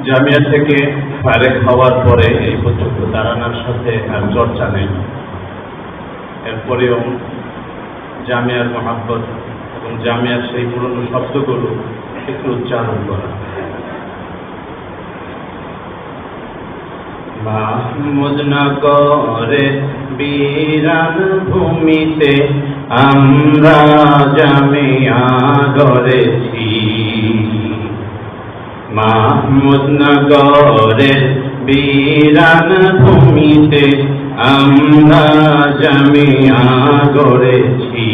জামিয়া থেকে ফারেক হওয়ার পরে এই পর্যন্ত তারানার সাথে আর চর্চা নেই। এরপরেও জামিয়ার মহাব্বত এবং জামিয়ার সেই পুরনো শব্দগুলো একটু উচ্চারণ করা। মাহমুদ নগরে বিরান ভূমিতে আমরা জামিয়া গড়েছি। মাহমুদ নগরের বিরান ভূমিতে আমরা জামিয়া গড়েছি।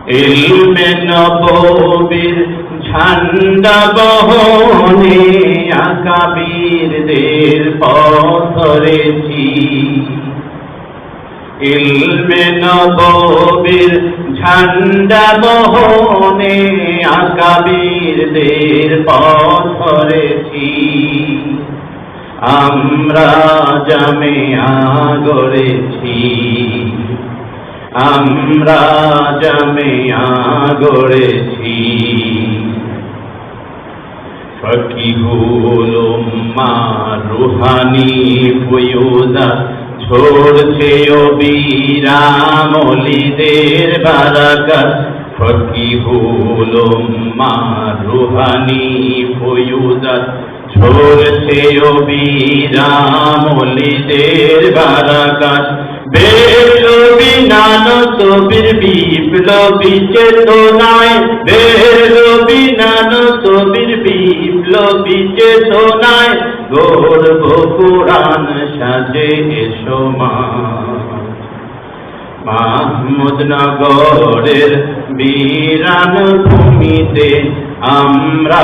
ইলমে নববীর ঝান্ডা বহনে আকাবীরদের পথ ধরেছি। ইলমে নববীর ঝান্ডা বহনে আকাবীরদের পথ ধরেছি। আমরা জামিয়া গড়েছি। আমরা জামিয়া গড়েছি। ফকিহুল উম্মাহ রুহানি ফয়ুজাত ঝরছে অবিরাম ওলিদের বারাকাত। ফকিহুল উম্মাহ রুহানি ফয়ুজাত ঝরছে অবিরাম ওলিদের বারাকাত। বেরলবি নানতবীর বিপ্লবী চেতনায়, বেরলবি নানতবীর বিপ্লবী চেতনায় গর্ব কুরআন সাজে এসো মা। মাহমুদ নগরের বিরান ভূমিতে আমরা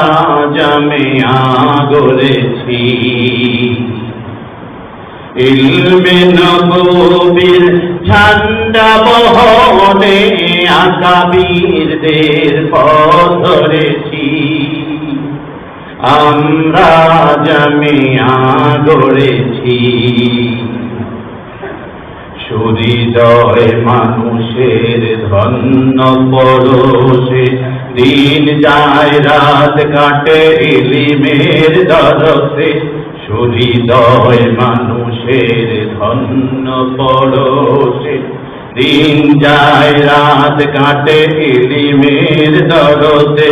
জামিয়া গড়েছি। ইলমে নববীর ঝান্ডা বহনে আকাবীরদের পথ ধরেছি। আমরা জামিয়া গড়েছি। সুহৃদয় মানুষের ধন্য পরশে দিন যায় রাত কাটে ইলমের দরসে। সুহৃদয় মানুষের ধন্য পরশে দিন যায় রাত কাটে ইলমের দরসে।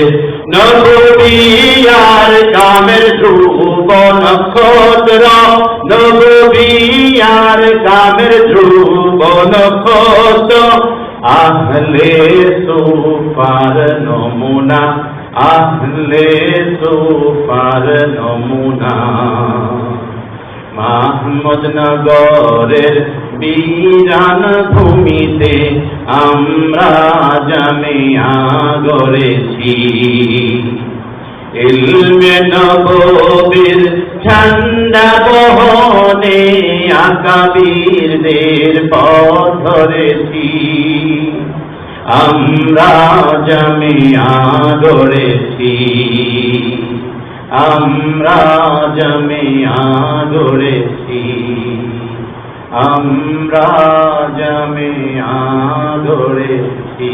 নববিয়ার কামের ধ্রুব নক্ষত্র, নববিয়ার কামের ধ্রুব নক্ষত্র। আহলে সুফার নমুনা, আহলে সুফার নমুনা। মাহমুদ নগরের বিরান ভূমিতে আমরা জামিয়া গড়েছি। ইলমে নববীর ঝান্ডা বহনে আকাবীরদের পথ ধরেছি। আমরা জামিয়া গড়েছি। আমরা জামিয়া গড়েছি। আমরা জামিয়া গড়েছি।